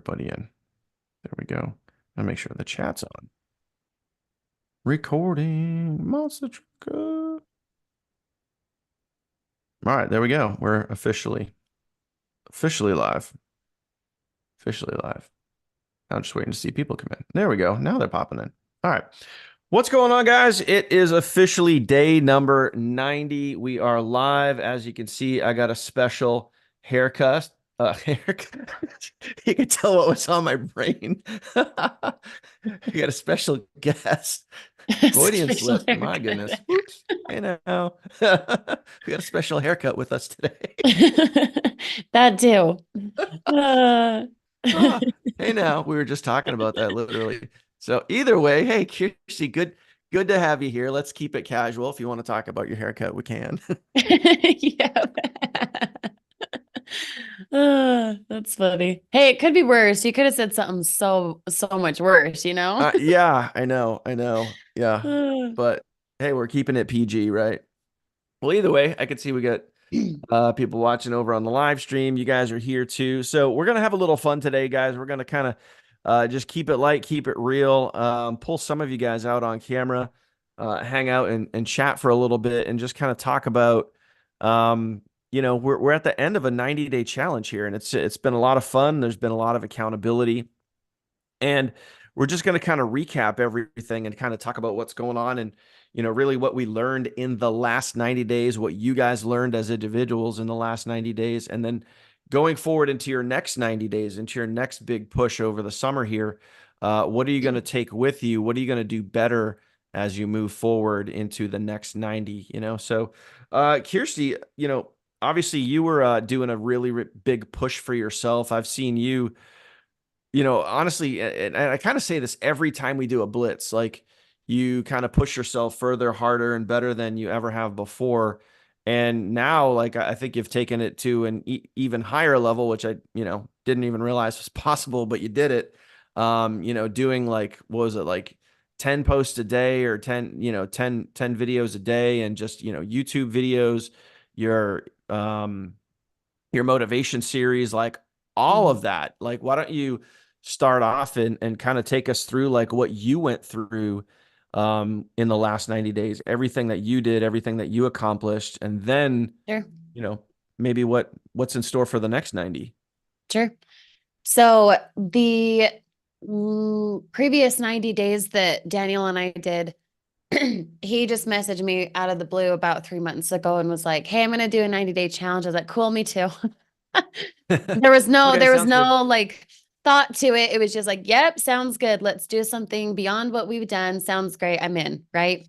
everybody in. There we go. I'll make sure the chat's on. Recording Monster Trucker. All right, there we go. We're officially live. Officially live. I'm just waiting to see people come in. There we go. Now they're popping in. All right. What's going on, guys? It is officially day number 90. We are live. As you can see, I got a special haircut. Haircut. You can tell what was on my brain. You got a special guest. Freudian Special slip. My haircut. goodness. Whoops. Hey now. We got a special haircut with us today. That too. Uh, Ah, hey now. We were just talking about that literally. So either way, hey, Kirsty, good to have you here. Let's keep it casual. If you want to talk about your haircut, we can. yeah. That's funny. Hey, it could be worse. You could have said something so much worse, you know? Yeah, I know. Yeah. Uh, But hey, we're keeping it PG, right? Well, either way, I can see we got people watching over on the live stream. You guys are here too. So we're gonna have a little fun today, guys. We're gonna kind of just keep it light, keep it real, pull some of you guys out on camera, hang out and chat for a little bit and just kind of talk about we're at the end of a 90-day challenge here, and it's been a lot of fun. There's been a lot of accountability. And we're just going to kind of recap everything and kind of talk about what's going on and, really what we learned in the last 90 days, what you guys learned as individuals in the last 90 days. And then going forward into your next 90 days, into your next big push over the summer here, what are you going to take with you? What are you going to do better as you move forward into the next 90, So, Kirsty, obviously you were doing a really big push for yourself. I've seen you honestly, and I kind of say this every time we do a blitz, like you kind of push yourself further, harder, and better than you ever have before. And now, like, I think you've taken it to an even higher level, which I, didn't even realize was possible, but you did it. Doing like, what was it, like 10 posts a day or 10, 10 videos a day and just, YouTube videos, your, um, your motivation series, like all of mhm. that. Like, why don't you start off and kind of take us through like what you went through in the last 90 days, everything that you did, everything that you accomplished, and then, Sure. you know, maybe what's in store for the next 90. Sure. So the previous 90 days that Daniel and I did, he just messaged me out of the blue about 3 months ago and was like, "Hey, I'm gonna do a 90-day challenge." I was like, "Cool, me too." There was no, Okay, there was sounds good. no like thought to it. It was just like, "Yep, sounds good. Let's do something beyond what we've done. Sounds great. I'm in." Right.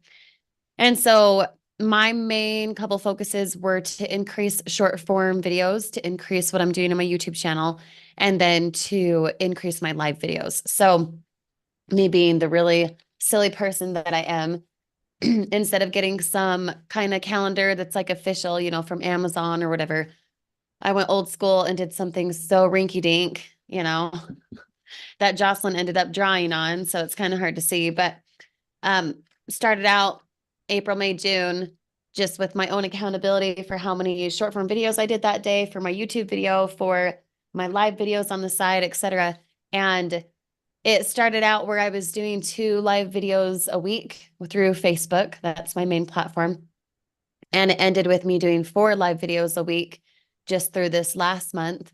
And so my main couple focuses were to increase short form videos, to increase what I'm doing on my YouTube channel, and then to increase my live videos. So me being the really silly person that I am, instead of getting some kind of calendar that's like official, from Amazon or whatever, I went old school and did something so rinky dink, that Jocelyn ended up drawing on. So it's kind of hard to see, but um, started out April, May, June, just with my own accountability for how many short form videos I did that day, for my YouTube video, for my live videos on the side, etc. And it started out where I was doing 2 live videos a week through Facebook. That's my main platform. And it ended with me doing 4 live videos a week just through this last month.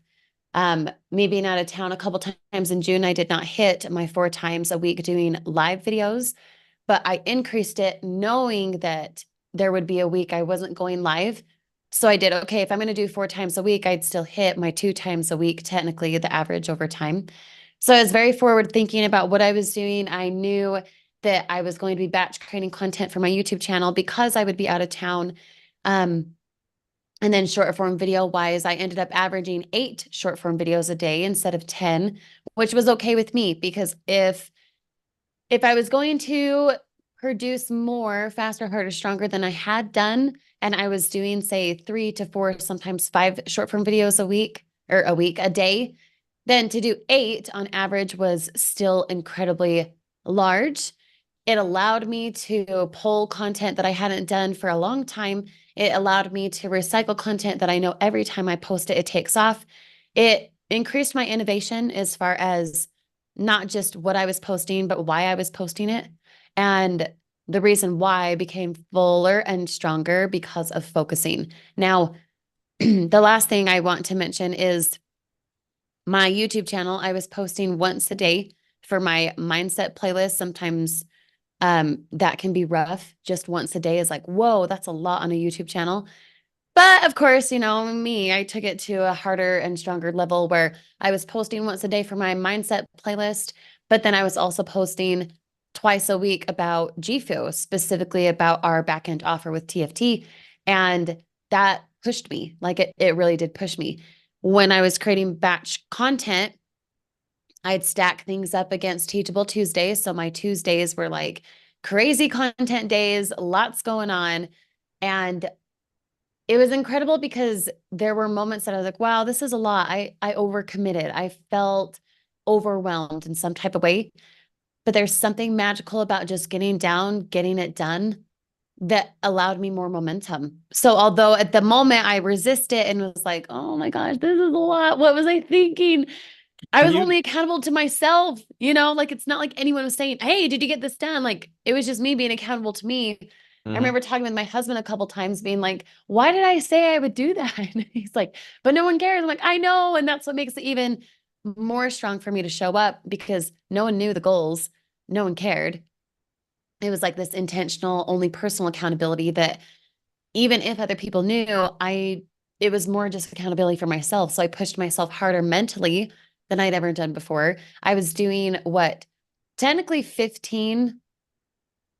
Me being out of town a couple times in June, I did not hit my 4 times a week doing live videos, but I increased it knowing that there would be a week I wasn't going live. So I did, okay, if I'm going to do 4 times a week, I'd still hit my 2 times a week, technically the average over time. So I was very forward thinking about what I was doing. I knew that I was going to be batch creating content for my YouTube channel because I would be out of town. Um, and then short form video wise, I ended up averaging 8 short form videos a day instead of 10, which was okay with me because if I was going to produce more, faster, harder, stronger than I had done, and I was doing, say, 3 to 4, sometimes 5 short form videos a week or a day, then to do 8 on average was still incredibly large. It allowed me to pull content that I hadn't done for a long time. It allowed me to recycle content that I know every time I post it, it takes off. It increased my innovation as far as not just what I was posting, but why I was posting it. And the reason why became fuller and stronger because of focusing. Now, the last thing I want to mention is my YouTube channel. I was posting once a day for my mindset playlist. Sometimes that can be rough. Just once a day is like, whoa, that's a lot on a YouTube channel. But of course, me, I took it to a harder and stronger level where I was posting once a day for my mindset playlist, but then I was also posting twice a week about GFO, specifically about our backend offer with TFT. And that pushed me. Like it really did push me. When I was creating batch content, I'd stack things up against Teachable Tuesdays. So my Tuesdays were like crazy content days, lots going on. And it was incredible because there were moments that I was like, wow, this is a lot. I overcommitted. I felt overwhelmed in some type of way. But there's something magical about just getting down, getting it done that allowed me more momentum. So although at the moment I resist it and was like, oh my gosh, this is a lot. What was I thinking? I Can was you? only accountable to myself, like it's not like anyone was saying, "Hey, did you get this done?" Like it was just me being accountable to me. I Mhm. remember talking with my husband a couple times being like, "Why did I say I would do that?" And he's like, "But no one cares." I'm like, "I know." And that's what makes it even more strong for me to show up because no one knew the goals. No one cared. It was like this intentional, only personal accountability that even if other people knew, it was more just accountability for myself. So I pushed myself harder mentally than I'd ever done before. I was doing what technically 15,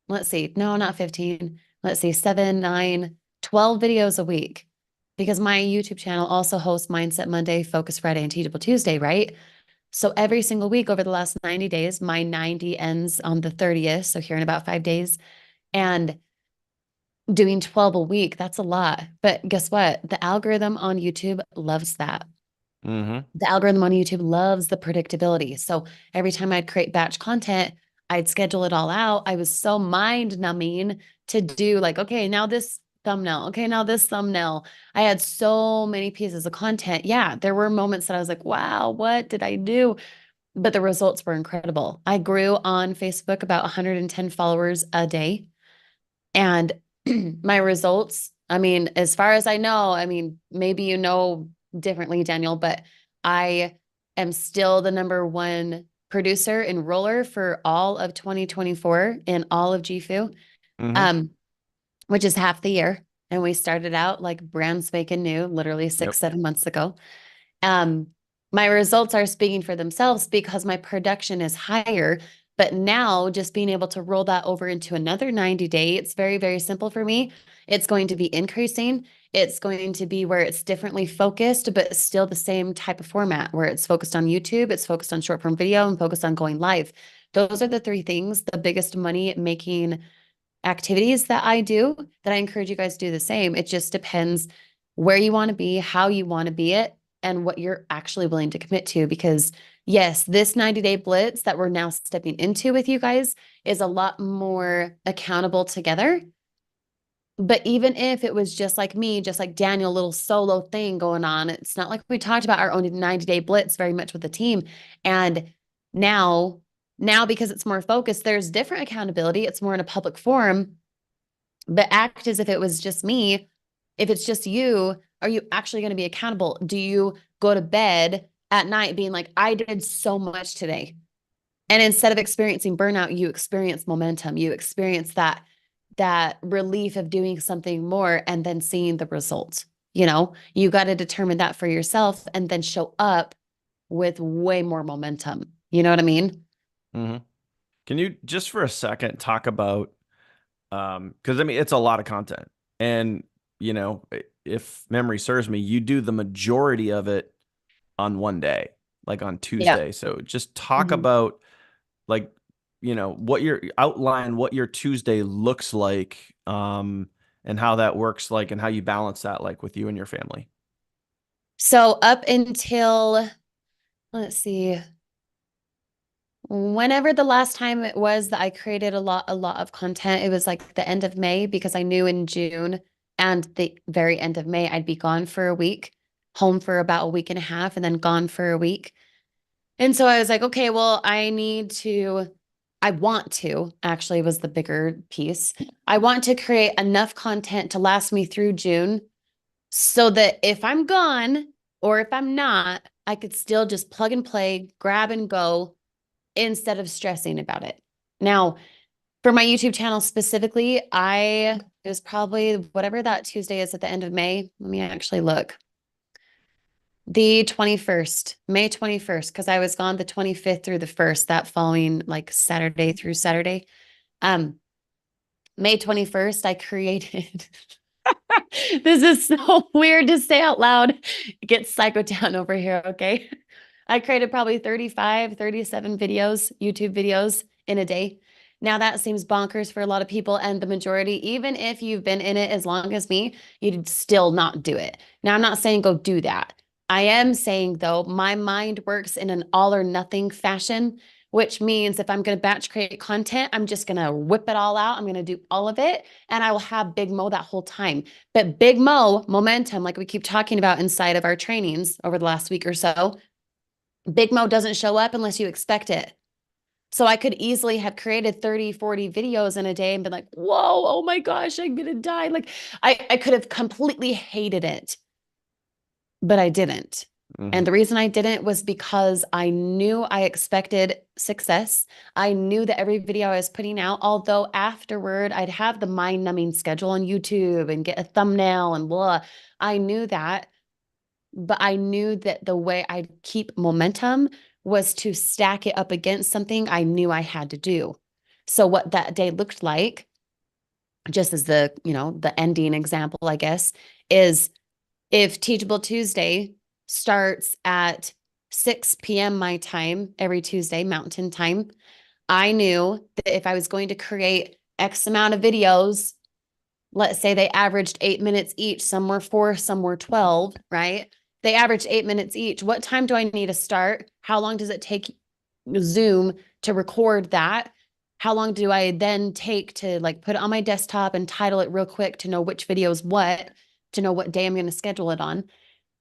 let's see, no, not 15. Let's see, 7, 9, 12 videos a week. Because my YouTube channel also hosts Mindset Monday, Focus Friday, and Teachable Tuesday, right? So every single week over the last 90 days, my 90 ends on the 30th. So here in about 5 days. And doing 12 a week, that's a lot. But guess what? The algorithm on YouTube loves that. Mhm. The algorithm on YouTube loves the predictability. So every time I'd create batch content, I'd schedule it all out. I was so mind numbing to do like, okay, now this thumbnail. Okay, now this thumbnail. I had so many pieces of content. Yeah, there were moments that I was like, wow, what did I do? But the results were incredible. I grew on Facebook about 110 followers a day. And my results, I mean, as far as I know, I mean, maybe you know differently, Daniel, but I am still the number one producer enroller for all of 2024 in all of GFU, Mhm. um, which is half the year. And we started out like brand spanking new, literally Yep. 6, 7 months ago. Um, my results are speaking for themselves because my production is higher. But now, just being able to roll that over into another 90-day, it's very, very simple for me. It's going to be increasing. It's going to be where it's differently focused, but still the same type of format where it's focused on YouTube, it's focused on short form video, and focused on going live. Those are the three things, the biggest money making activities that I do that I encourage you guys to do the same. It just depends where you want to be, how you want to be it, and what you're actually willing to commit to. Because, yes, this 90-day blitz that we're now stepping into with you guys is a lot more accountable together. But even if it was just like me, just like Daniel, little solo thing going on, it's not like we talked about our own 90-day blitz very much with the team. And now, now because it's more focused, there's different accountability. It's more in a public forum, but act as if it was just me. If it's just you, are you actually going to be accountable? Do you go to bed at night being like, I did so much today? And instead of experiencing burnout, you experience momentum. You experience that relief of doing something more and then seeing the results. You got to determine that for yourself and then show up with way more momentum. You know what I mean? Mhm. Can you just for a second talk about because I mean it's a lot of content, and if memory serves me, you do the majority of it on one day, like on Yeah. Tuesday. So just talk Mhm. about like what your outline what your Tuesday looks like, and how that works, like, and how you balance that like with you and your family. So up until, let's see, whenever the last time it was that I created a lot of content, it was like the end of May because I knew in June and the very end of May I'd be gone for a week. home for about a week and a half and then gone for a week. And so I was like, okay, well, I want to actually was the bigger piece. I want to create enough content to last me through June so that if I'm gone or if I'm not, I could still just plug and play, grab and go instead of stressing about it. Now, for my YouTube channel specifically, it was probably whatever that Tuesday is at the end of May. Let me actually look. The 21st, May 21st, because I was gone the 25th through the 1st, that following like Saturday through Saturday. Um, May 21st, I created this is so weird to say out loud. Get psycho down over here, okay? I created probably 35, 37 videos, YouTube videos in a day. Now that seems bonkers for a lot of people, and the majority, even if you've been in it as long as me, you'd still not do it. Now, I'm not saying go do that. I am saying, though, my mind works in an all or nothing fashion, which means if I'm going to batch create content, I'm just going to whip it all out. I'm going to do all of it, and I will have Big Mo that whole time. But Big Mo momentum, like we keep talking about inside of our trainings over the last week or so, Big Mo doesn't show up unless you expect it. So I could easily have created 30, 40 videos in a day and been like, whoa, oh my gosh, I'm going to die. Like I could have completely hated it, but I didn't. Mm-hmm. And the reason I didn't was because I knew I expected success. I knew that every video I was putting out, although afterward I'd have the mind numbing schedule on YouTube and get a thumbnail and blah. I knew that, but I knew that the way I'd keep momentum was to stack it up against something I knew I had to do. So what that day looked like, just as the ending example, I guess, is if Teachable Tuesday starts at 6 p.m. my time every Tuesday, Mountain Time, I knew that if I was going to create X amount of videos, let's say they averaged 8 minutes each, some were 4, some were 12, right? They averaged 8 minutes each. What time do I need to start? How long does it take Zoom to record that? How long do I then take to like put it on my desktop and title it real quick to know which video is what, to know what day I'm going to schedule it on?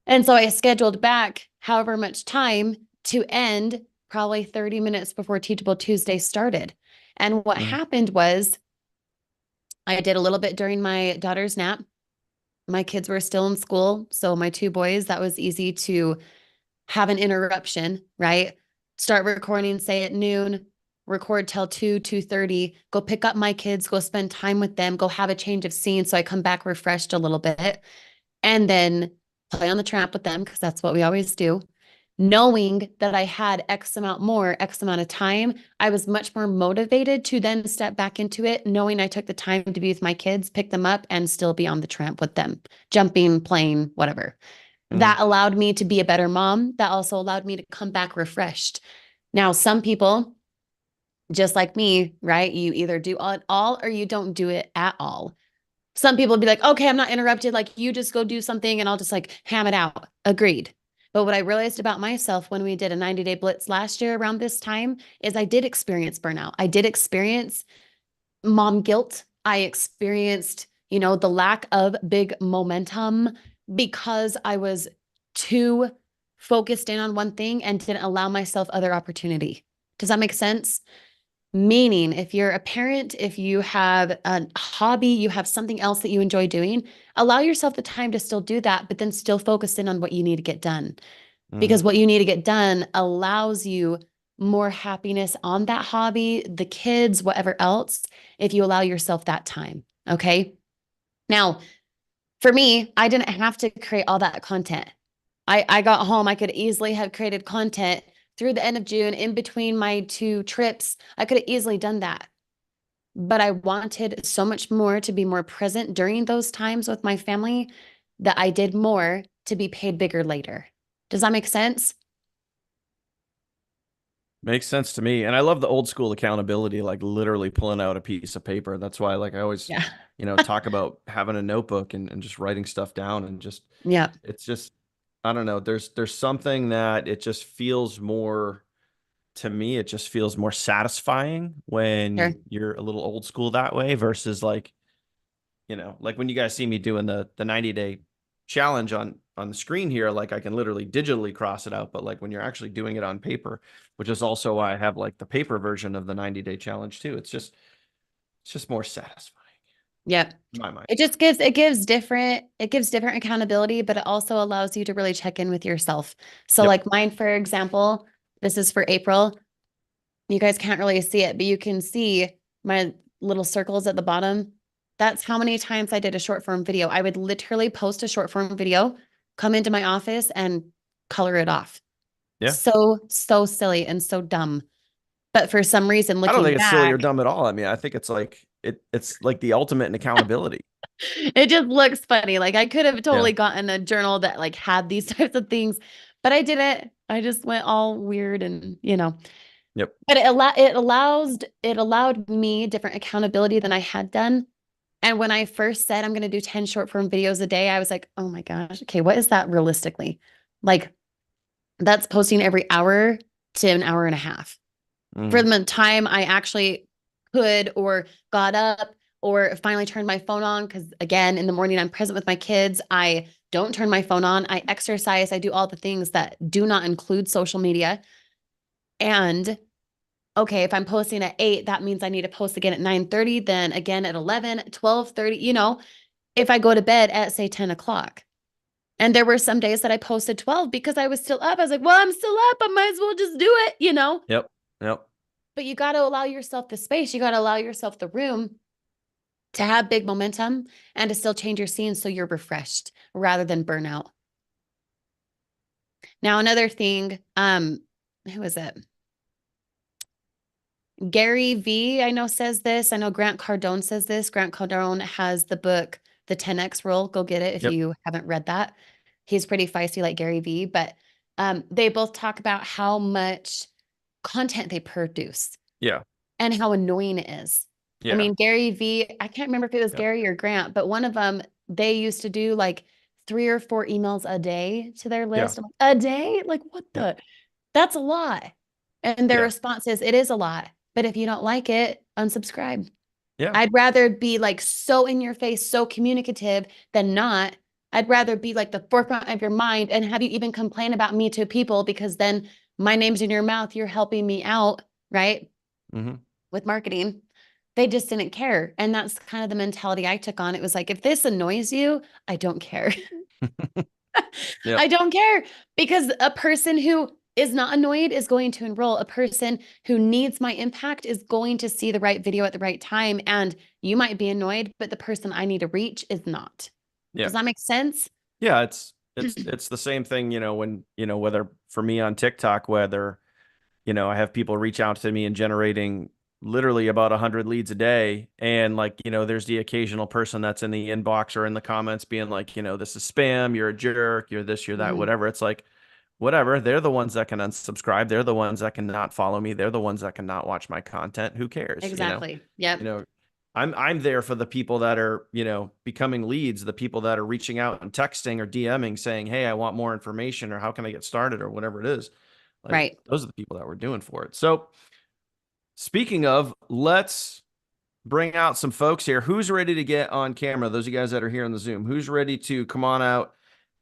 And so I scheduled back however much time to end probably 30 minutes before Teachable Tuesday started. And what Mm-hmm. happened was I did a little bit during my daughter's nap. My kids were still in school. So my two boys, that was easy to have an interruption, right? Start recording, say at noon, record till 2, 2:30, go pick up my kids, go spend time with them, go have a change of scene. So I come back refreshed a little bit and then play on the tramp with them because that's what we always do. Knowing that I had X amount of time, I was much more motivated to then step back into it, knowing I took the time to be with my kids, pick them up, and still be on the tramp with them, jumping, playing, whatever. Mm-hmm. That allowed me to be a better mom. That also allowed me to come back refreshed. Now, some people, just like me, right? You either do it all or you don't do it at all. Some people would be like, okay, I'm not interrupted. Like, you just go do something and I'll just like ham it out. Agreed. But what I realized about myself when we did a 90-day blitz last year around this time is I did experience burnout. I did experience mom guilt. I experienced, the lack of big momentum because I was too focused in on one thing and didn't allow myself other opportunity. Does that make sense? Meaning, if you're a parent, if you have a hobby, you have something else that you enjoy doing, allow yourself the time to still do that, but then still focus in on what you need to get done. Mm-hmm. Because what you need to get done allows you more happiness on that hobby, the kids, whatever else, if you allow yourself that time. Okay. Now, for me, I didn't have to create all that content. I got home, I could easily have created content through the end of June in between my two trips. I could have easily done that. But I wanted so much more to be more present during those times with my family that I did more to be paid bigger later. Does that make sense? Makes sense to me. And I love the old school accountability, like literally pulling out a piece of paper. That's why, like, I always, Yeah. talk about having a notebook and just writing stuff down and just, Yeah. it's just, I don't know. There's something that it just feels more, to me, it just feels more satisfying Sure. when you're a little old school that way versus like, like when you guys see me doing the 90-day challenge on on the screen here, like I can literally digitally cross it out, but like when you're actually doing it on paper, which is also why I have like the paper version of the 90-day challenge too. It's just more satisfying Yep. in my mind. It gives different accountability, but it also allows you to really check in with yourself. So Yep. like mine, for example, this is for April. You guys can't really see it, but you can see my little circles at the bottom. That's how many times I did a short form video. I would literally post a short form video, come into my office and color it off. Yeah. So silly and so dumb. But for some reason, I don't looking think it's silly or back, dumb at all. I mean, I think it's like it's like the ultimate in accountability. it just looks funny. Like I could have Yeah. totally gotten a journal that like had these types of things, but I didn't. I just went all weird and. Yep. But it allowed me different accountability than I had done. And when I first said I'm going to do 10 short form videos a day, I was like, "Oh my gosh. Okay, what is that realistically?" Like that's posting every hour to an hour and a half. For Mm. the time I actually could or got up or finally turned my phone on, because again, in the morning I'm present with my kids. I don't turn my phone on. I exercise. I do all the things that do not include social media. And okay, if I'm posting at 8, that means I need to post again at 9:30, then again at 11, 12:30, if I go to bed at say 10 o'clock. And there were some days that I posted 12 because I was still up. I was like, well, I'm still up. I might as well just do it. Yep. Yep. But you got to allow yourself the space. You got to allow yourself the room to have big momentum and to still change your scene so you're refreshed rather than burnout. Now, another thing, who is it? Gary V, I know says this. I know Grant Cardone says this. Grant Cardone has the book, The 10X Rule. Go get it if Yep. you haven't read that. He's pretty feisty like Gary V, but they both talk about how much content they produce Yeah. and how annoying it is. I Yeah. mean, Gary V, I can't remember if it was Yep. Gary or Grant, but one of them, they used to do like 3 or 4 emails a day to their Yeah. list. I'm like, a day? Like, what Yep. the? That's a lot. And their Yeah. response is, it is a lot. But if you don't like it, unsubscribe. Yeah. I'd rather be like so in your face, so communicative than not. I'd rather be like the forefront of your mind and have you even complain about me to people, because then my name's in your mouth. You're helping me out, right? Mm-hmm. With marketing. They just didn't care. And that's kind of the mentality I took on. It was like, if this annoys you, I don't care. I Yep. don't care, because a person who is not annoyed is going to enroll. A person who needs my impact is going to see the right video at the right time. And you might be annoyed, but the person I need to reach is not. Yeah. Does that make sense? Yeah, it's the same thing, when, whether for me on TikTok, whether, I have people reach out to me and generating literally about 100 leads a day. And like, there's the occasional person that's in the inbox or in the comments being like, this is spam, you're a jerk, you're this, you're that, Mhm. whatever. It's like, whatever. They're the ones that can unsubscribe. They're the ones that cannot follow me. They're the ones that cannot watch my content. Who cares? Exactly. You Yep. know, I'm there for the people that are, becoming leads, the people that are reaching out and texting or DMing saying, "Hey, I want more information," or "How can I get started?" or whatever it is. Like Right. those are the people that we're doing for it. So, speaking of, let's bring out some folks here. Who's ready to get on camera? Those of you guys that are here on the Zoom, who's ready to come on out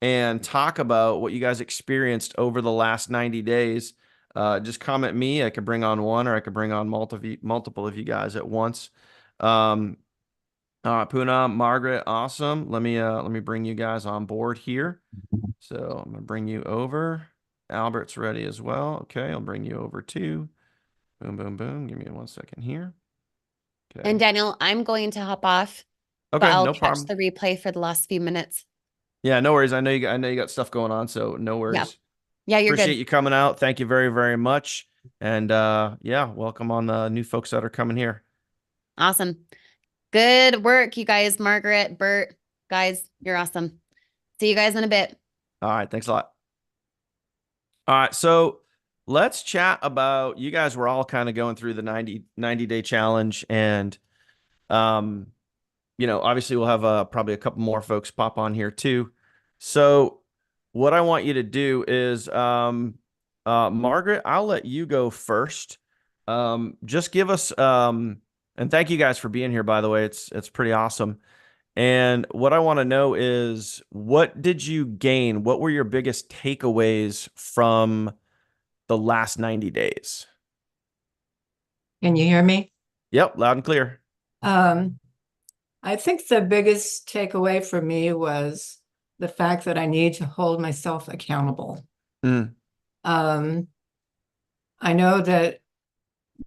and talk about what you guys experienced over the last 90 days? Just comment me. I could bring on one, or I could bring on multiple of you guys at once. Um, Puna, Margaret, awesome. Let me bring you guys on board here. So I'm gonna bring you over. Albert's ready as well. Okay, I'll bring you over too. Boom, boom, boom. Give me 1 second here. And Okay. Daniel, I'm going to hop off, but Okay, I'll no catch problem. the replay for the last few minutes. Yeah, no worries. I know you got stuff going on, so no Yeah. worries. Yeah, you're Appreciate good. you coming out. Thank you very, very much. And yeah, welcome on the new folks that are coming here. Awesome. Good work, you guys. Margaret, Bert, guys, you're awesome. See you guys in a bit. All right, thanks a lot. All right, so let's chat about, you guys were all kind of going through the 90-day challenge, and um obviously we'll have probably a couple more folks pop on here too. So what I want you to do is, Margaret, I'll let you go first. Just give us, and thank you guys for being here, by the way. It's pretty awesome. And what I want to know is, what did you gain? What were your biggest takeaways from the last 90 days? Can you hear me? Yep, loud and clear. Um, I think the biggest takeaway for me was the fact that I need to hold myself accountable. Mm, Um, I know that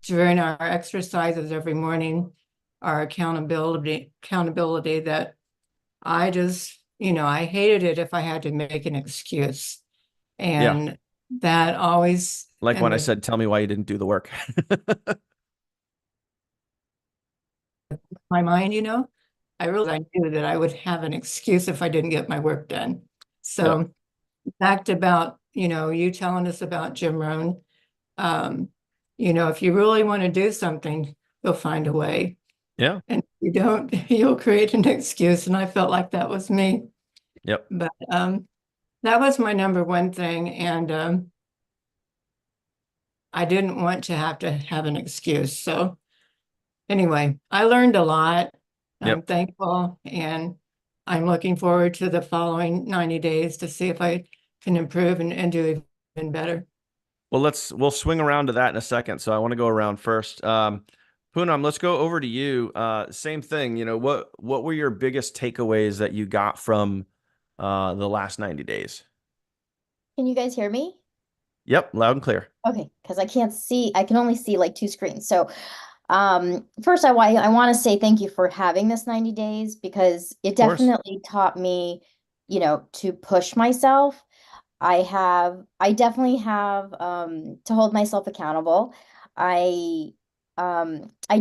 during our exercises every morning, our accountability that I just, I hated it if I had to make an excuse. yeah. And that always Like in when I the said, tell me why you didn't do the work. my mind, I really I knew that I would have an excuse if I didn't get my work done. Yep. So fact about, you telling us about Jim Rohn, um, if you really want to do something, you'll find a way. Yeah. And if you don't, you'll create an excuse. And I felt like that was me. Yep. But that was my number one thing. And I didn't want to have an excuse. So anyway, I learned a lot. I'm Yep. thankful, and I'm looking forward to the following 90 days to see if I can improve and do even better. Well, we'll swing around to that in a second. So I want to go around first. Poonam, let's go over to you. Same thing. What were your biggest takeaways that you got from the last 90 days? Can you guys hear me? Yep, loud and clear. Okay, because I can't see, I can only see like two screens. So, first I want to say thank you for having this 90 days because it Of course. definitely taught me, to push myself. I definitely have to hold myself accountable. I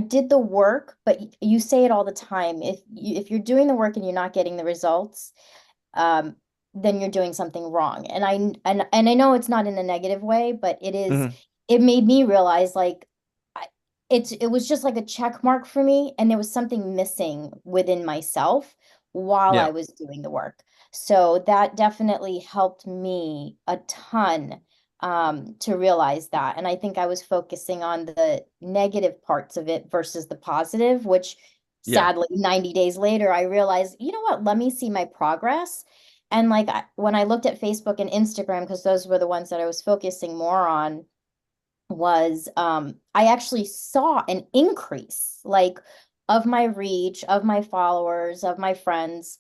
did the work, but you say it all the time. If you're doing the work and you're not getting the results, um, then you're doing something wrong. And I know it's not in a negative way, but Hmm. it made me realize like I, it was just like a check mark for me, and there was something missing within myself while Yeah. I was doing the work. So that definitely helped me a ton to realize that. And I think I was focusing on the negative parts of it versus the positive, which Yeah. sadly 90 days later I realized, you know what, let me see my progress. And like when I looked at Facebook and Instagram, because those were the ones that I was focusing more on, was I actually saw an increase like of my reach, of my followers, of my friends,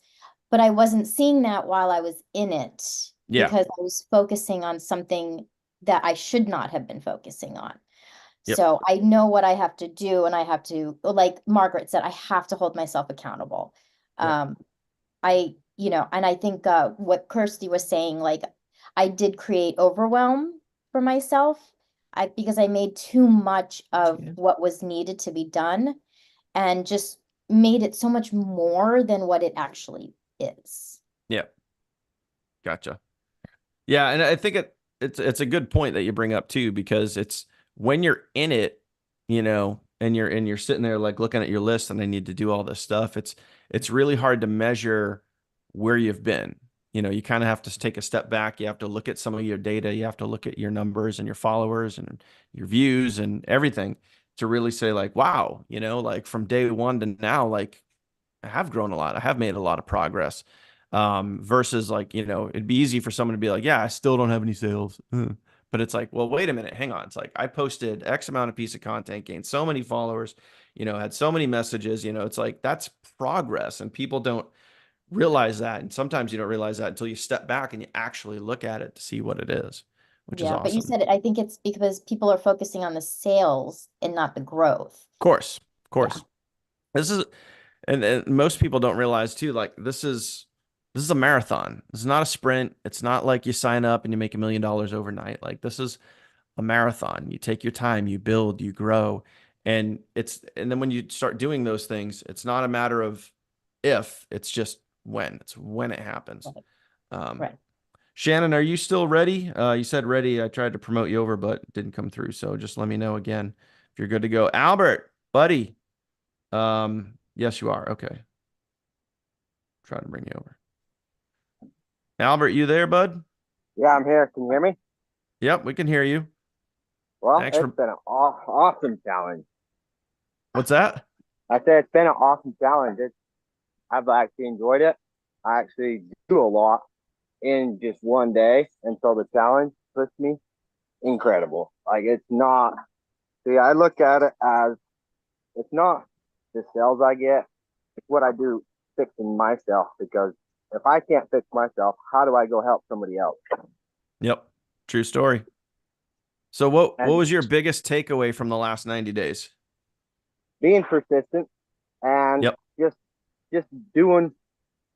but I wasn't seeing that while I was in it Yeah. because I was focusing on something that I should not have been focusing on. Yep. So I know what I have to do, and I have to, like Margaret said, I have to hold myself accountable. Yep. Um, and I think what Kirsty was saying, like I did create overwhelm for myself. Because I made too much of Yeah. what was needed to be done and just made it so much more than what it actually is. Yeah. Gotcha. Yeah, and I think it's a good point that you bring up too, because it's when you're in it, and you're sitting there like looking at your list and I need to do all this stuff. It's really hard to measure where you've been. You kind of have to take a step back. You have to look at some of your data. You have to look at your numbers and your followers and your views and everything to really say like, wow, like from day one to now, like I have grown a lot. I have made a lot of progress. Versus like, it'd be easy for someone to be like, yeah, I still don't have any sales. But it's like, well, wait a minute, hang on. It's like I posted X amount of piece of content, gained so many followers, had so many messages, it's like that's progress. And people don't realize that. And sometimes you don't realize that until you step back and you actually look at it to see what it is, which is Yeah, but you awesome. said it, I think it's because people are focusing on the sales and not the growth. Of course, of Yeah. course. This is and most people don't realize too, like this is a marathon. This is not a sprint. It's not like you sign up and you make $1 million overnight. Like this is a marathon. You take your time, you build, you grow. And then when you start doing those things, it's not a matter of if, it's just when. It's when it happens. Right. Um, Right. Shannon, are you still ready? You said ready. I tried to promote you over, but it didn't come through. So just let me know again if you're good to go. Albert, buddy. Yes, you are. Okay. Trying to bring you over. Albert, you there, bud? Yeah, I'm here. Can you hear me? Yep, we can hear you. Well, Thanks it's for been an awesome challenge. what's that? I said it's been an awesome challenge. I've actually enjoyed it. I actually do a lot in just one day. And so the challenge pushed me incredible. Like it's not, see, I look at it as it's not the sales I get, it's what I do fixing myself because if I can't fix myself, how do I go help somebody else? Yep. True story. So what And was your biggest takeaway from the last 90 days? being persistent and Yep. just doing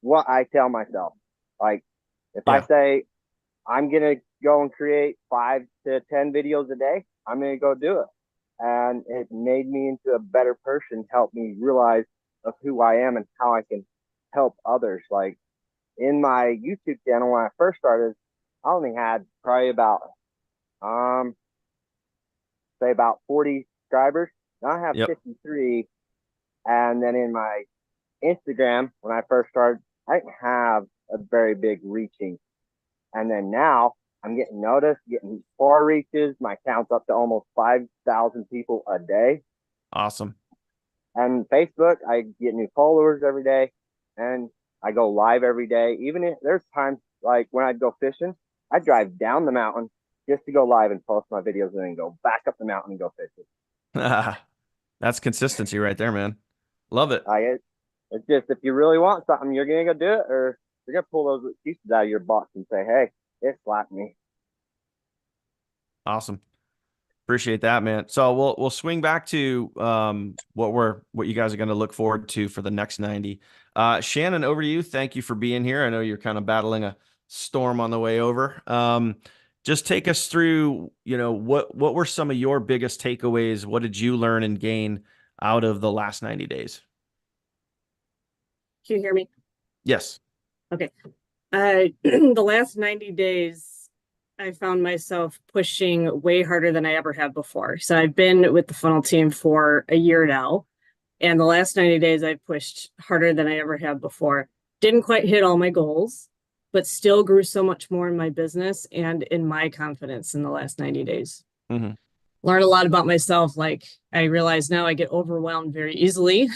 what I tell myself. Like if I Yeah. say I'm gonna go and create 5 to 10 videos a day, I'm gonna go do it. And it made me into a better person, helped me realize of who I am and how I can help others. Like in my YouTube channel when I first started, I only had probably about say about 40 subscribers. Now I have Yep. 53. And then in my Instagram, when I first started, I didn't have a very big reaching. And then now I'm getting noticed, getting far reaches. My account's up to almost 5,000 people a day. Awesome. And Facebook, I get new followers every day, and I go live every day. Even if there's times like when I'd go fishing, I drive down the mountain just to go live and post my videos, and then go back up the mountain and go fishing. That's consistency right there, man. Love it. It's just if you really want something, you're gonna go do it, or you're gonna pull those excuses out of your box and say, "Hey, it slapped me." Awesome. Appreciate that, man. So we'll swing back to what you guys are going to look forward to for the next 90. Shannon, over to you. Thank you for being here. I know you're kind of battling a storm on the way over. Just take us through, what were some of your biggest takeaways? What did you learn and gain out of the last 90 days? Can you hear me? Yes. Okay. The last 90 days, I found myself pushing way harder than I ever have before. So I've been with the funnel team for a year now. And the last 90 days, I've pushed harder than I ever have before. Didn't quite hit all my goals, but still grew so much more in my business and in my confidence in the last 90 days. Mm-hmm. Learned a lot about myself. Like I realize now I get overwhelmed very easily.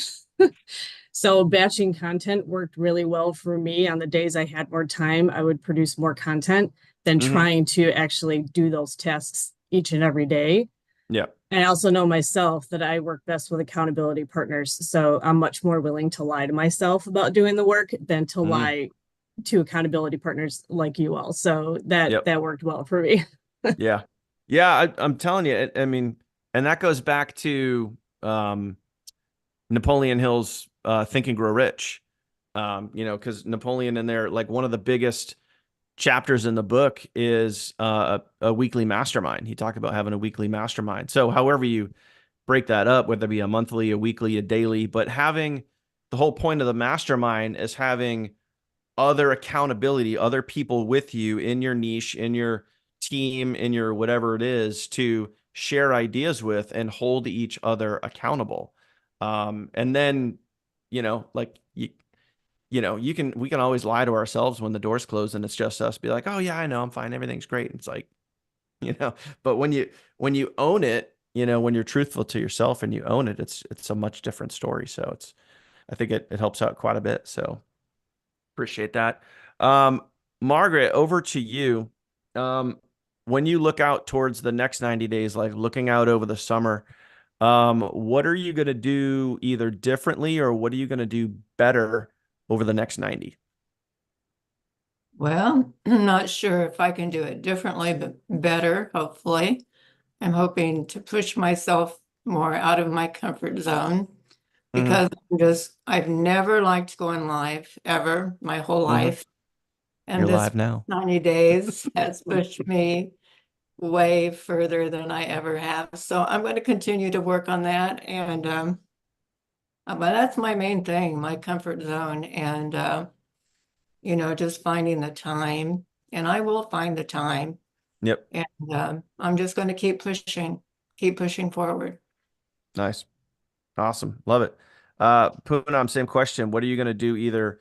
So batching content worked really well for me. On the days I had more time, I would produce more content than Mm-hmm. trying to actually do those tasks each and every day. Yeah. And I also know myself that I work best with accountability partners. So I'm much more willing to lie to myself about doing the work than to lie to accountability partners like you all. So that worked well for me. Yeah. Yeah. I'm telling you, I mean, and that goes back to Napoleon Hill's Think and Grow Rich. Because Napoleon in there, like one of the biggest chapters in the book is a weekly mastermind. He talked about having a weekly mastermind. So however you break that up, whether it be a monthly, a weekly, a daily, but having the whole point of the mastermind is having other accountability, other people with you in your niche, in your team, in your whatever it is to share ideas with and hold each other accountable. And then, like we can always lie to ourselves when the door's closed and it's just us, be like, oh yeah, I know, I'm fine. Everything's great. It's like, but when you own it, when you're truthful to yourself and you own it, it's a much different story. So I think it helps out quite a bit. So appreciate that. Margaret, over to you. When you look out towards the next 90 days, like looking out over the summer, what are you going to do either differently or what are you going to do better over the next 90? Well, I'm not sure if I can do it differently, but better, hopefully. I'm hoping to push myself more out of my comfort zone because I've never liked going live ever my whole life. And You're this live now. 90 days has pushed me way further than I ever have. So I'm going to continue to work on that. And but that's my main thing, my comfort zone. And just finding the time. And I will find the time. Yep. And I'm just going to keep pushing forward. Nice. Awesome. Love it. Poonam, same question. What are you going to do either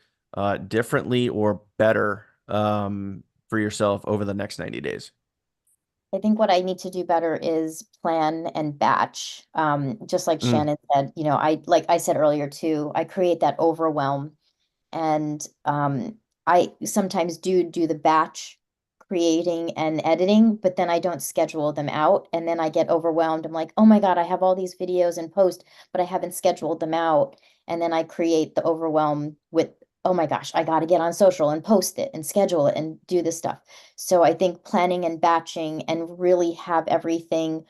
differently or better for yourself over the next 90 days? I think what I need to do better is plan and batch. Just like Shannon said, like I said earlier too, I create that overwhelm. And I sometimes do the batch creating and editing, but then I don't schedule them out. And then I get overwhelmed. I'm like, oh my God, I have all these videos and post, but I haven't scheduled them out. And then I create the overwhelm with, oh my gosh, I got to get on social and post it and schedule it and do this stuff. So I think planning and batching and really have everything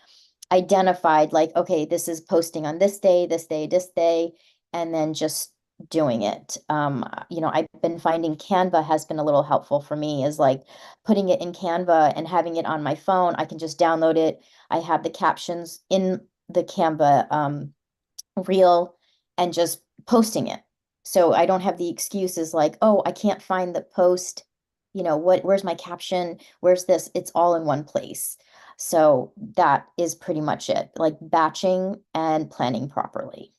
identified, like, okay, this is posting on this day, this day, this day, and then just doing it. I've been finding Canva has been a little helpful for me, is like putting it in Canva and having it on my phone. I can just download it. I have the captions in the Canva reel and just posting it. So I don't have the excuses like, oh, I can't find the post. Where's my caption? Where's this? It's all in one place. So that is pretty much it, like batching and planning properly.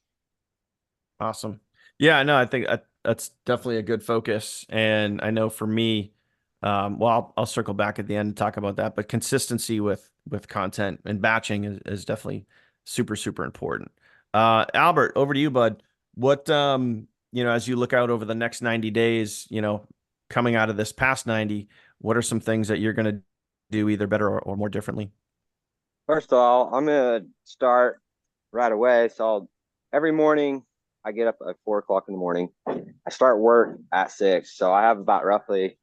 Awesome. Yeah, no, I think that's definitely a good focus. And I know for me, well, I'll circle back at the end and talk about that, but consistency with content and batching is definitely super, super important. Albert, over to you, bud. What, as you look out over the next 90 days, coming out of this past 90, what are some things that you're going to do either better or more differently? First of all, I'm gonna start right away. So every morning I get up at 4 o'clock in the morning. I start work at 6. So I have about roughly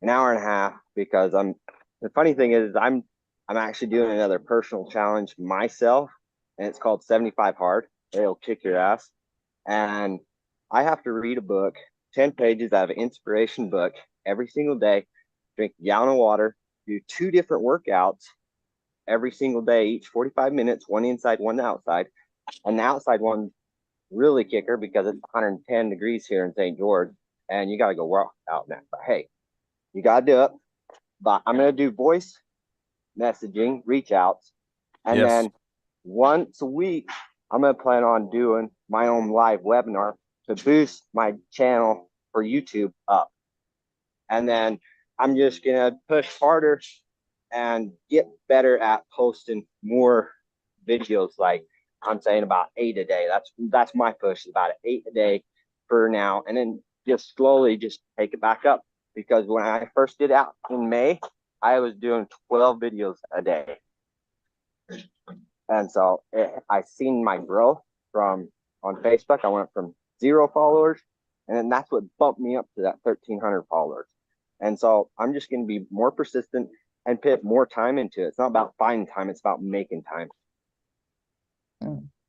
an hour and a half because the funny thing is I'm actually doing another personal challenge myself, and it's called 75 Hard. It'll kick your ass. And I have to read a book, 10 pages out of an inspiration book every single day, drink a gallon of water, do 2 different workouts every single day, each 45 minutes, one inside, one outside. And the outside one really kicker because it's 110 degrees here in St. George, and you got to go walk out now. But hey, you got to do it. But I'm going to do voice messaging, reach outs, and Yes. then once a week, I'm going to plan on doing my own live webinar to boost my channel for YouTube up. And then I'm just going to push harder and get better at posting more videos. Like I'm saying, about 8 a day. That's my push, about 8 a day for now, and then just slowly just take it back up. Because when I first did out in May, I was doing 12 videos a day, and so I seen my growth from on Facebook. I went from 0 followers, and then that's what bumped me up to that 1,300 followers. And so I'm just going to be more persistent and put more time into it. It's not about finding time; it's about making time.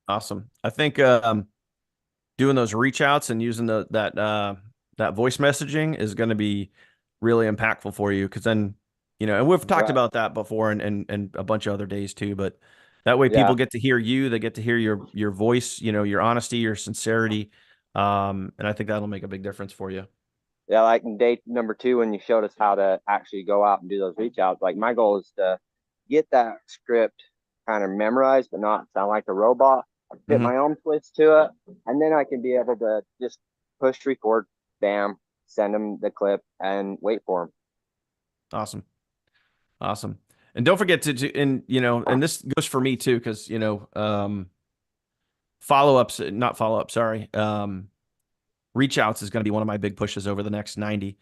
Awesome. I think doing those reach outs and using that voice messaging is going to be really impactful for you, because then and we've talked about that before and a bunch of other days too, but that way people get to hear you, they get to hear your voice, your honesty, your sincerity, and I think that'll make a big difference for you. Yeah, like in day number 2 when you showed us how to actually go out and do those reach outs, like my goal is to get that script kind of memorized but not sound like a robot. Fit my own twist to it, and then I can be able to just push record, bam, send them the clip, and wait for them. Awesome. And don't forget and this goes for me too, because follow-ups, not follow-up, sorry. Reach outs is going to be one of my big pushes over the next 90.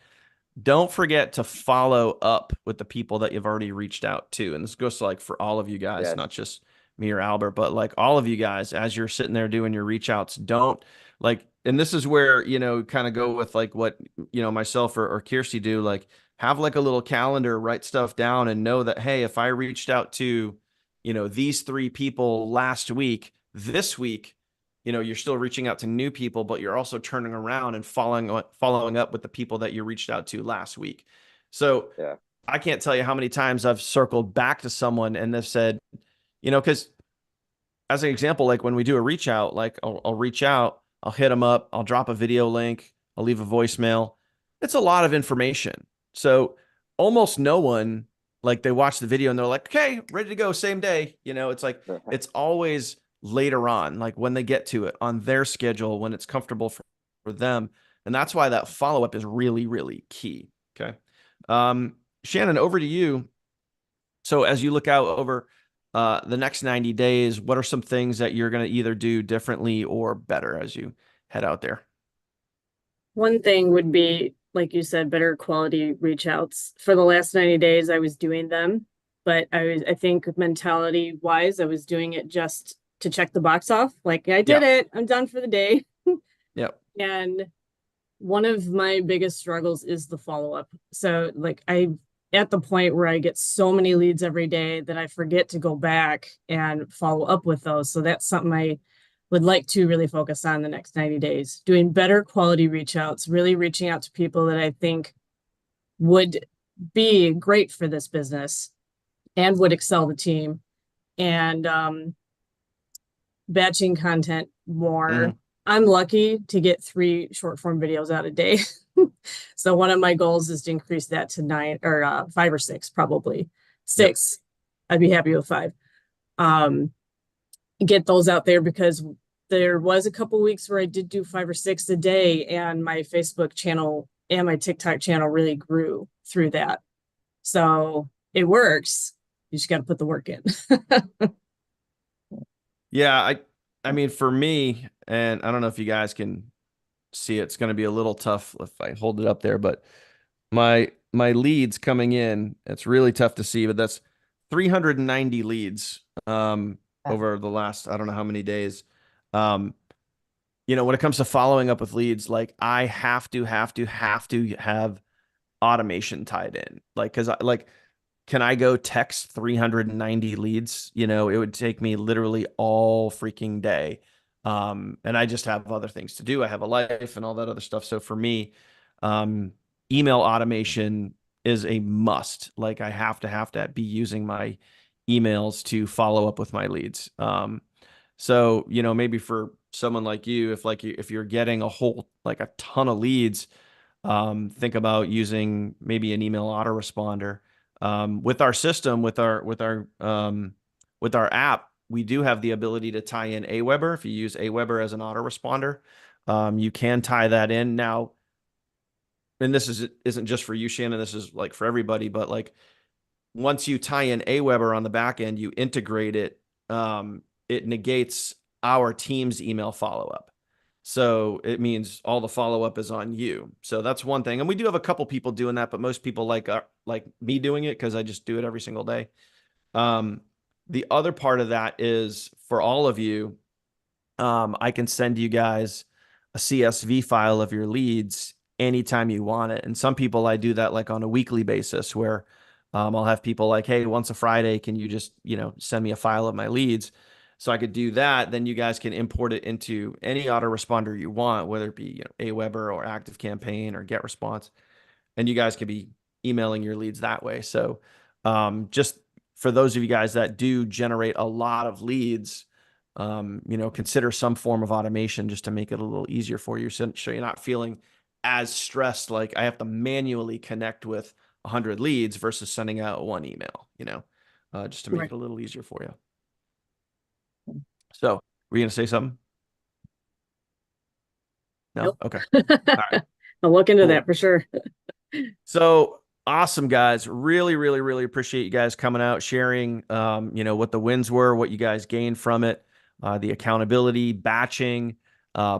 Don't forget to follow up with the people that you've already reached out to. And this goes to, like, for all of you guys, not just me or Albert, but like all of you guys, as you're sitting there doing your reach outs, don't like, and this is where, kind of go with like what, myself or Kirsty do, like have like a little calendar, write stuff down and know that, hey, if I reached out to, these 3 people last week, this week, you're still reaching out to new people, but you're also turning around and following up with the people that you reached out to last week. So I can't tell you how many times I've circled back to someone and they've said, because as an example, like when we do a reach out, like I'll reach out, I'll hit them up, I'll drop a video link, I'll leave a voicemail. It's a lot of information. So almost no one, like, they watch the video and they're like, okay, ready to go same day. It's like, it's always later on, like when they get to it on their schedule, when it's comfortable for them. And that's why that follow-up is really, really key. Okay. Shannon, over to you. So as you look out over the next 90 days, what are some things that you're going to either do differently or better as you head out there? One thing would be, like you said, better quality reach outs. For the last 90 days, I was doing them, but I think mentality wise, I was doing it just to check the box off. Like, I did it, I'm done for the day. Yep. And one of my biggest struggles is the follow up. So, like, at the point where I get so many leads every day that I forget to go back and follow up with those. So that's something I would like to really focus on the next 90 days, doing better quality reach outs, really reaching out to people that I think would be great for this business and would excel the team, and batching content more. Mhm. I'm lucky to get 3 short form videos out a day. So one of my goals is to increase that to 9 or 5 or 6, probably 6. I'd be happy with 5. Get those out there, because there was a couple weeks where I did do 5 or 6 a day, and my Facebook channel and my TikTok channel really grew through that. So it works. You just got to put the work in. Yeah, I mean, for me, and I don't know if you guys can see it, it's going to be a little tough if I hold it up there, but my leads coming in, it's really tough to see, but that's 390 leads over the last, I don't know how many days. When it comes to following up with leads, like I have to have automation tied in. Like, cause can I go text 390 leads? It would take me literally all freaking day. And I just have other things to do. I have a life and all that other stuff. So for me, um, email automation is a must. Like I have to be using my emails to follow up with my leads. So, maybe for someone like you, if you're getting like a ton of leads, think about using maybe an email autoresponder. With our system, with our app, we do have the ability to tie in Aweber. If you use Aweber as an autoresponder, you can tie that in now. And isn't just for you, Shannon. This is like for everybody. But like once you tie in Aweber on the back end, you integrate it. It negates our team's email follow up. So it means all the follow up is on you. So that's one thing. And we do have a couple people doing that, but most people like me doing it because I just do it every single day. The other part of that is for all of you, I can send you guys a CSV file of your leads anytime you want it. And some people, I do that like on a weekly basis where I'll have people like, hey, once a Friday, can you just, send me a file of my leads? So I could do that. Then you guys can import it into any autoresponder you want, whether it be, Aweber or ActiveCampaign or GetResponse. And you guys could be emailing your leads that way. So just for those of you guys that do generate a lot of leads, consider some form of automation just to make it a little easier for you. So you're not feeling as stressed, like I have to manually connect with 100 leads versus sending out one email, just to make it a little easier for you. So were you going to say something? No? Nope. Okay. All right. I'll look into that for sure. So awesome, guys. Really, really, really appreciate you guys coming out, sharing, what the wins were, what you guys gained from it, the accountability, batching,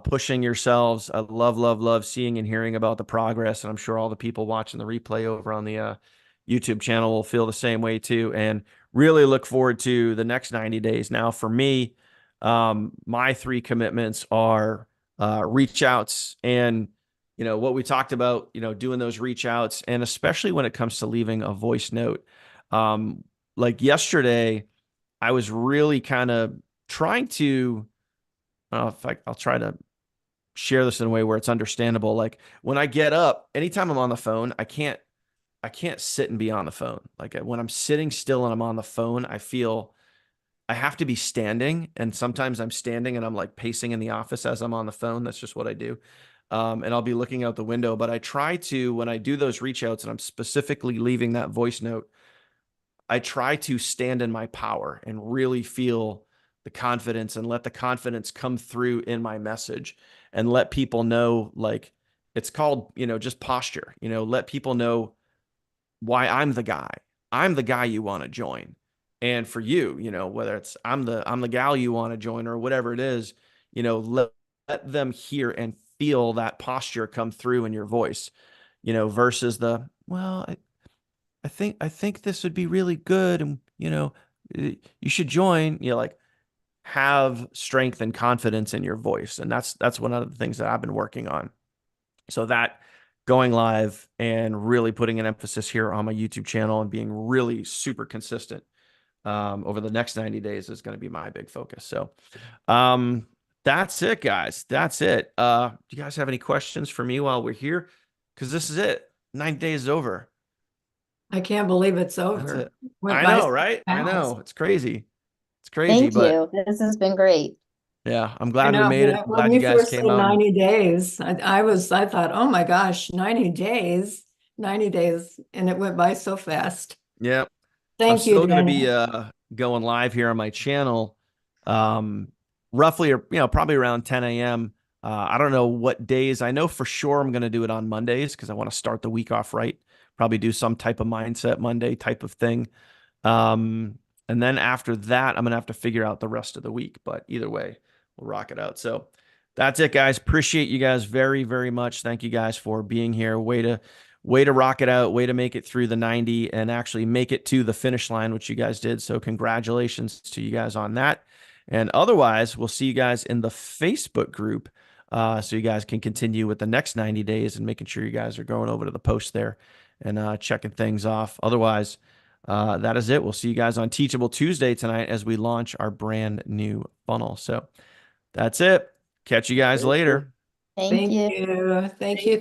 pushing yourselves. I love, love, love seeing and hearing about the progress. And I'm sure all the people watching the replay over on the YouTube channel will feel the same way too. And really look forward to the next 90 days. Now, for me, my 3 commitments are reach outs and what we talked about, doing those reach outs, and especially when it comes to leaving a voice note. Like yesterday, I was really kind of trying to, I'll try to share this in a way where it's understandable. Like when I get up, anytime I'm on the phone, I can't sit and be on the phone. Like when I'm sitting still and I'm on the phone, I feel I have to be standing. And sometimes I'm standing and I'm like pacing in the office as I'm on the phone. That's just what I do. And I'll be looking out the window, but I try to, when I do those reach outs and I'm specifically leaving that voice note, I try to stand in my power and really feel the confidence and let the confidence come through in my message and let people know, like it's called, just posture, let people know why I'm the guy. I'm the guy you want to join. And for you, whether it's I'm the gal you want to join or whatever it is, let them hear and feel that posture come through in your voice, you know, versus the, well, I think this would be really good. And, you know, you should join, you know, like have strength and confidence in your voice. And that's one of the things that I've been working on. So that going live and really putting an emphasis here on my YouTube channel and being really super consistent over the next 90 days is going to be my big focus. So that's it, guys. That's it. Do you guys have any questions for me while we're here? Because this is it. 90 days is over. I can't believe it's That's over. it. Went I by know, so right? I fast. know. It's crazy. It's crazy, Thank but you. This has been great. yeah, I'm I glad we know, made it. I'm when glad you you guys first came said out. 90 days, I thought, oh my gosh, 90 days, 90 days, and it went by so fast. Yeah. I'm Thank you, still going to be Daniel. going live here on my channel, roughly, or probably around 10 a.m. I don't know what days. I know for sure I'm going to do it on Mondays because I want to start the week off right. Probably do some type of mindset Monday type of thing. And then after that, I'm going to have to figure out the rest of the week. But either way, we'll rock it out. So that's it, guys. Appreciate you guys very, very much. Thank you guys for being here. Way to rock it out. Way to make it through the 90 and actually make it to the finish line, which you guys did. So congratulations to you guys on that. And otherwise, we'll see you guys in the Facebook group. So you guys can continue with the next 90 days and making sure you guys are going over to the post there and checking things off. Otherwise, that is it. We'll see you guys on Teachable Tuesday tonight as we launch our brand new funnel. So that's it. Catch you guys later. Thank Thank you. you. Thank you.